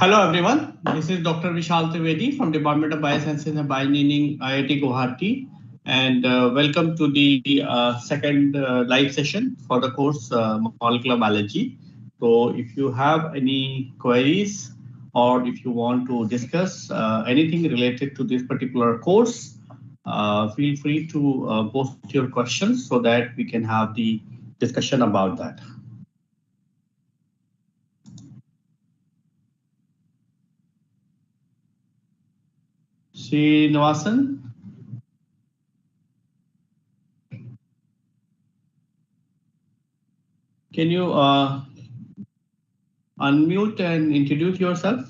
Hello everyone, this is Dr. Vishal Trivedi from Department of Biosciences and Bioengineering, IIT Guwahati, and welcome to the second live session for the course Molecular Biology. So if you have any queries or if you want to discuss anything related to this particular course, feel free to post your questions so that we can have the discussion about that. Srinivasan. Can you unmute and introduce yourself?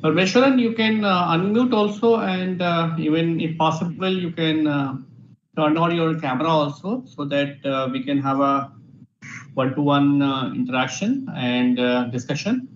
Vishal, you can unmute also, and even if possible, you can turn on your camera also, so that we can have a one-to-one interaction and discussion.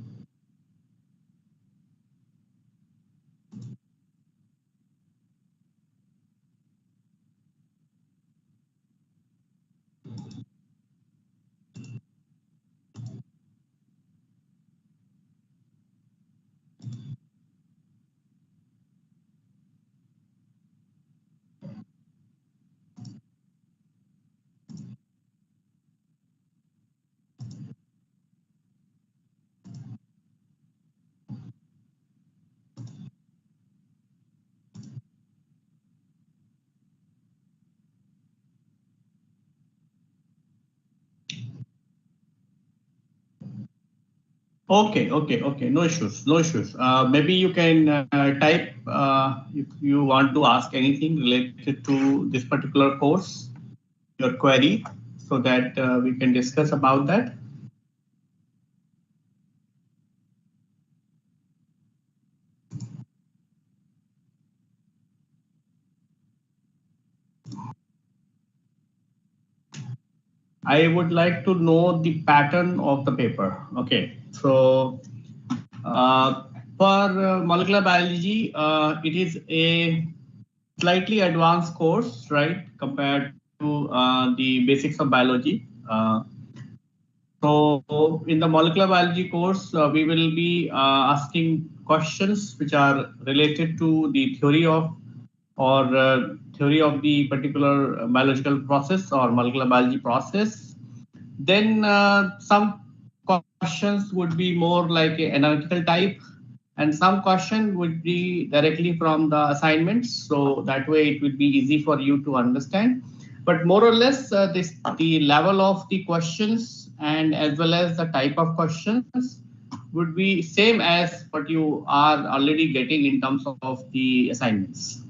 Okay, no issues, no issues. Maybe you can type if you want to ask anything related to this particular course, your query, so that we can discuss about that. I would like to know the pattern of the paper. Okay, so for molecular biology, it is a slightly advanced course, right, compared to the basics of biology. So in the molecular biology course, we will be asking questions which are related to the theory of theory of the particular biological process or molecular biology process. Then some questions would be more like an analytical type, and some question would be directly from the assignments. So that way it would be easy for you to understand. But more or less, the level of the questions and as well as the type of questions would be same as what you are already getting in terms of the assignments.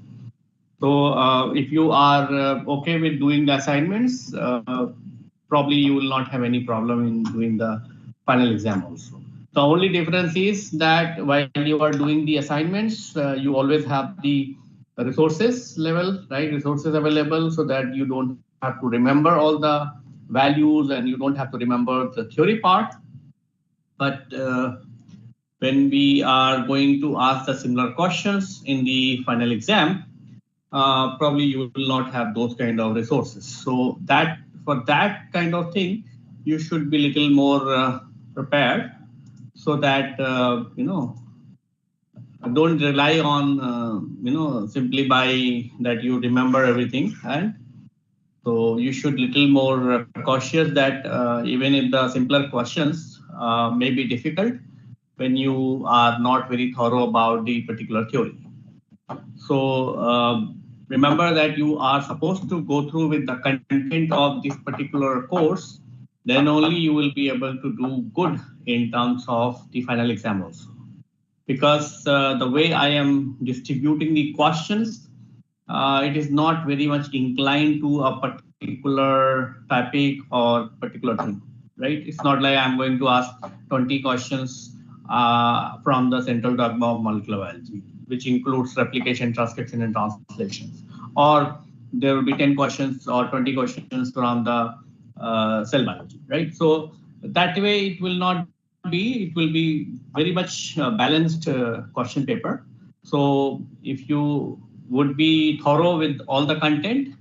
So if you are okay with doing the assignments, probably you will not have any problem in doing the final exam also. The only difference is that while you are doing the assignments, you always have the resources level, right? Resources available so that you don't have to remember all the values and you don't have to remember the theory part. But when we are going to ask the similar questions in the final exam, probably you will not have those kind of resources. So that for that kind of thing, you should be little more prepared, so that don't rely on simply by that you remember everything. And so you should little more cautious that even if the simpler questions may be difficult when you are not very thorough about the particular theory. So remember that you are supposed to go through with the content of this particular course, then only you will be able to do good in terms of the final exam also. Because the way I am distributing the questions, it is not very much inclined to a particular topic or particular thing, right? It's not like I'm going to ask 20 questions from the central dogma of molecular biology, which includes replication, transcription, and translations. Or there will be 10 questions or 20 questions from the cell biology, right? So that way it will not be, it will be very much balanced question paper. So if you would be thorough with all the content,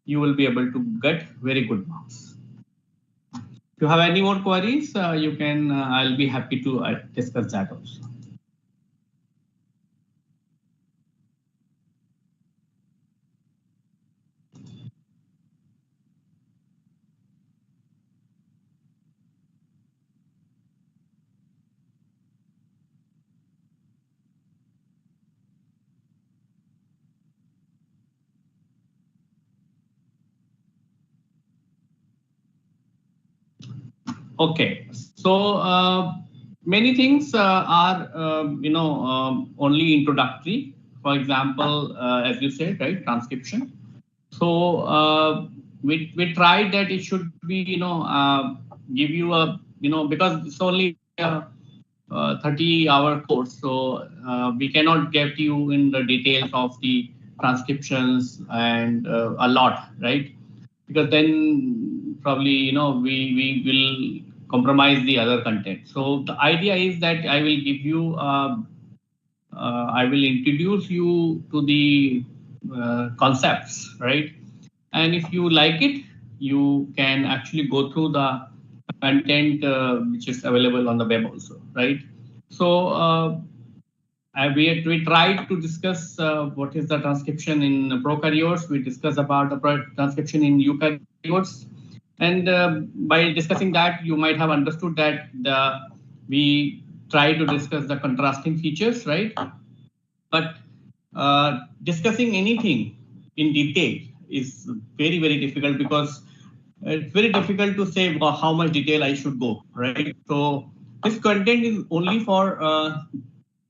you will be able to get very good marks. If you have any more queries, you can, I'll be happy to discuss that also. Okay, so many things are only introductory. For example, as you said, right, transcription. So we tried that it should be give you a because it's only a 30-hour course, so we cannot get you in the details of the transcriptions and a lot, right? Because then probably we will compromise the other content. So the idea is that I will give you I will introduce you to the concepts, right? And if you like it, you can actually go through the content which is available on the web also, right? So we tried to discuss what is the transcription in prokaryotes. We discussed about the transcription in eukaryotes. And by discussing that, you might have understood that we try to discuss the contrasting features, right? But discussing anything in detail is very, very difficult because it's very difficult to say how much detail I should go, right? So this content is only for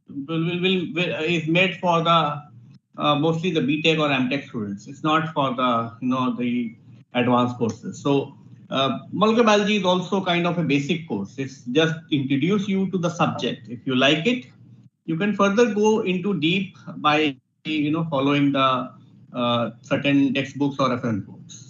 is made for the mostly the BTech or MTech students. It's not for the the advanced courses. So molecular biology is also kind of a basic course. It's just introduce you to the subject. If you like it, you can further go into deep by following the certain textbooks or reference books.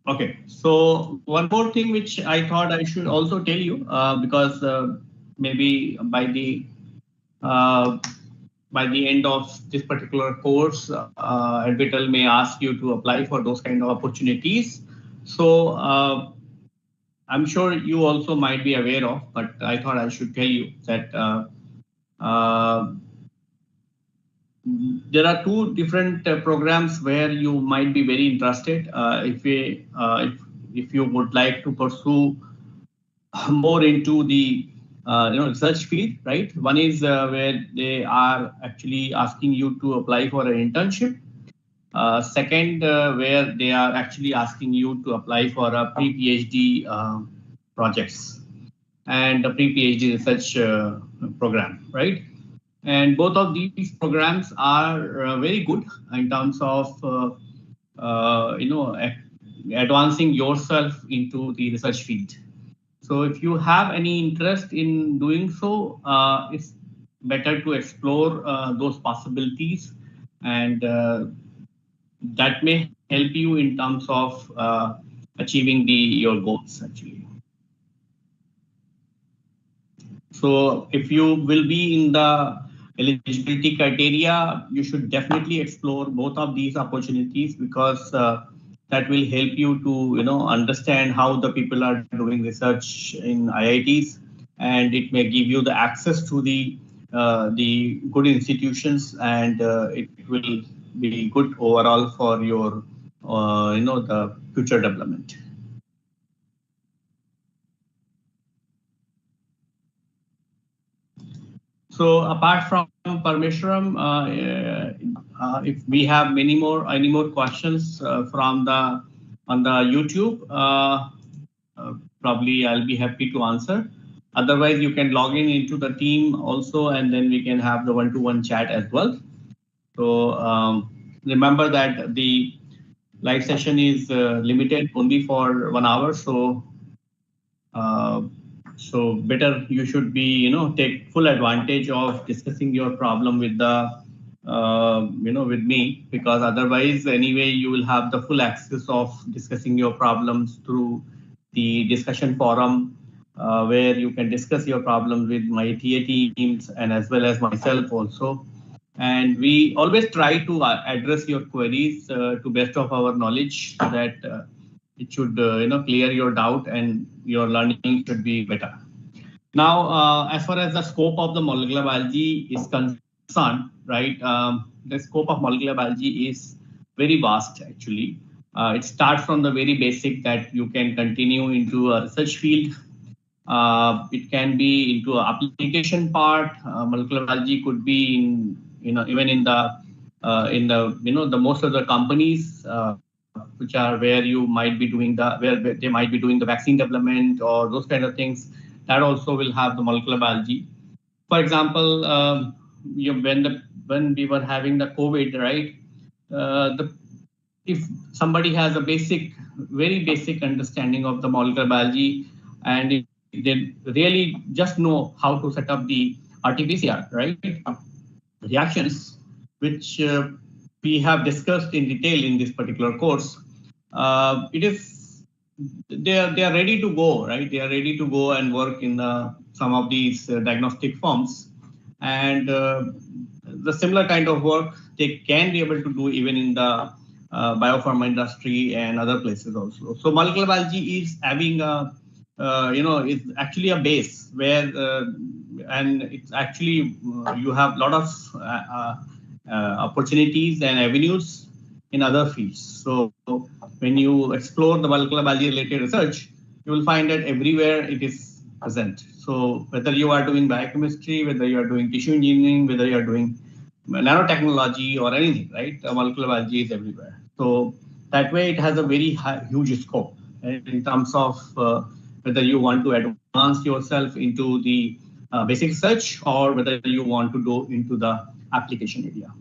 Okay, so one more thing which I thought I should also tell you because maybe by the end of this particular course, Advital may ask you to apply for those kind of opportunities. So I'm sure you also might be aware of, but I thought I should tell you that there are two different programs where you might be very interested if you would like to pursue more into the research field, right? One is where they are actually asking you to apply for an internship. Second, where they are actually asking you to apply for a pre-PhD projects and a pre-PhD research program, right? And both of these programs are very good in terms of advancing yourself into the research field. So if you have any interest in doing so, it's better to explore those possibilities, and that may help you in terms of achieving your goals actually. So if you will be in the eligibility criteria, you should definitely explore both of these opportunities because that will help you to understand how the people are doing research in IITs and it may give you the access to the good institutions, and it will be good overall for your the future development. So apart from Parmeshwaram, if we have any more questions from the on the YouTube, probably I'll be happy to answer. Otherwise, you can log in into the team also, and then we can have the one-to-one chat as well. So remember that the live session is limited only for 1 hour. So so better you should be take full advantage of discussing your problem with the with me, because otherwise anyway you will have the full access of discussing your problems through the discussion forum, where you can discuss your problems with my TA teams and as well as myself also. And we always try to address your queries to best of our knowledge, so that it should clear your doubt and your learning should be better. Now, as far as the scope of the molecular biology is concerned, right? The scope of molecular biology is very vast actually. It starts from the very basic, that you can continue into a research field. It can be into an application part. Molecular biology could be in even in the the most of the companies which are where you might be doing where they might be doing the vaccine development or those kind of things. That also will have the molecular biology. For example, when we were having the COVID, right? If somebody has a very basic understanding of the molecular biology, and if they really just know how to set up the RT-PCR, right? Reactions, which we have discussed in detail in this particular course, they are ready to go, right? They are ready to go and work in some of these diagnostic firms, and the similar kind of work they can be able to do even in the biopharma industry and other places also. So molecular biology is having a it's actually a base where and it's actually you have a lot of opportunities and avenues in other fields. So when you explore the molecular biology related research, you will find that everywhere it is present. So whether you are doing biochemistry, whether you are doing tissue engineering, whether you are doing nanotechnology or anything, right? Molecular biology is everywhere. So that way it has a very huge scope in terms of whether you want to advance yourself into the basic research or whether you want to go into the application area.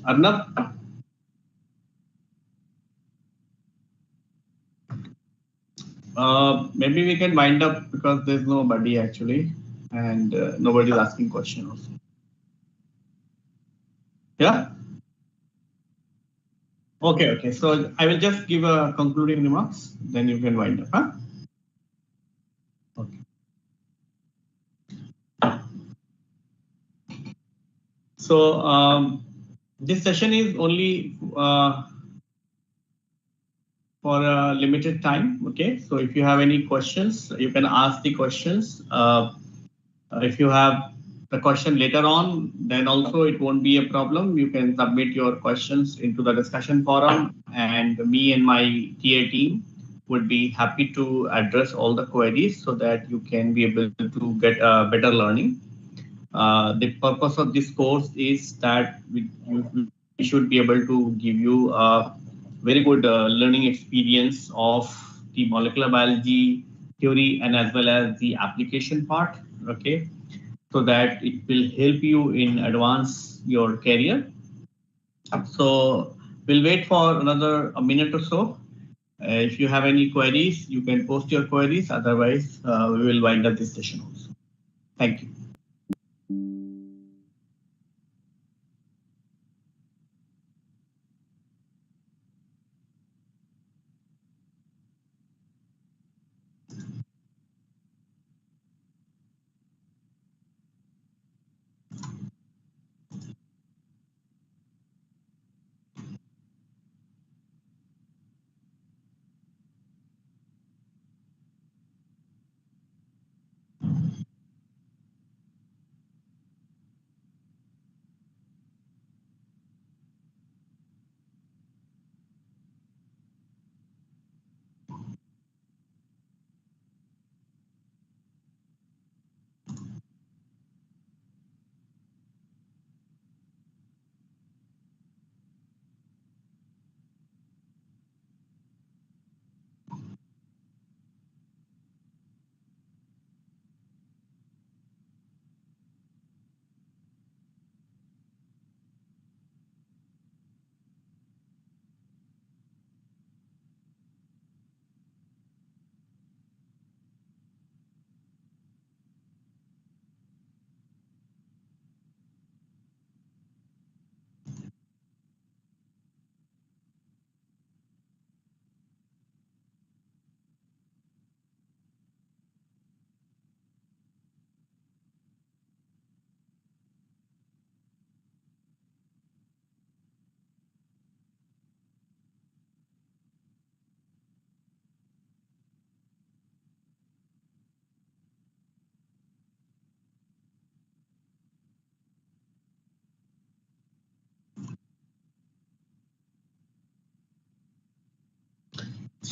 Arnab? Maybe we can wind up because there's nobody actually, and nobody is asking question also. Yeah. Okay. Okay. So I will just give a concluding remarks, then you can wind up. Huh? Okay. So this session is only for a limited time. Okay. So if you have any questions, you can ask the questions. If you have the question later on, then also it won't be a problem. You can submit your questions into the discussion forum, and me and my TA team would be happy to address all the queries so that you can be able to get a better learning. The purpose of this course is that we should be able to give you a very good learning experience of the molecular biology theory and as well as the application part. Okay, so that it will help you in advance your career. So we'll wait for another a minute or so. If you have any queries, you can post your queries. Otherwise, we will wind up this session also. Thank you.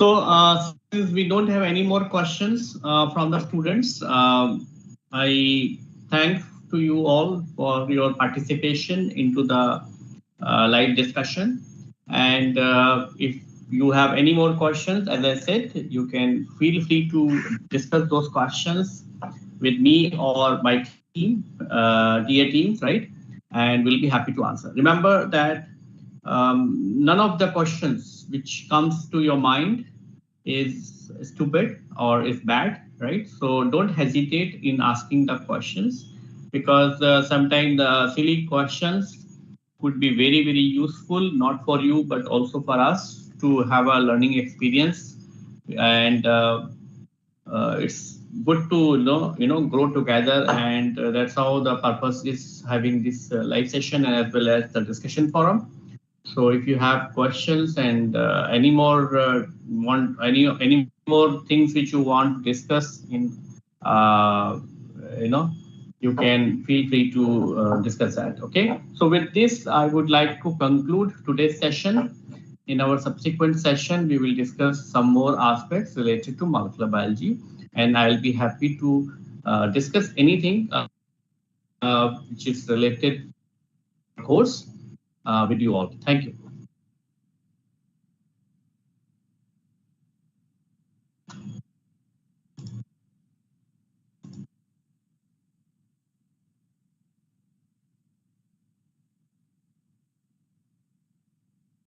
So since we don't have any more questions from the students, I thank to you all for your participation into the live discussion. And if you have any more questions, as I said, you can feel free to discuss those questions with me or my team, dear teams, right? And we'll be happy to answer. Remember that none of the questions which comes to your mind is stupid or is bad, right? So don't hesitate in asking the questions, because sometimes the silly questions could be very, very useful, not for you, but also for us to have a learning experience. And it's good to grow together, and that's how the purpose is having this live session as well as the discussion forum. So if you have questions and any more any more things which you want to discuss in you can feel free to discuss that. Okay. So with this, I would like to conclude today's session. In our subsequent session, we will discuss some more aspects related to molecular biology, and I'll be happy to discuss anything which is related to the course with you all. Thank you.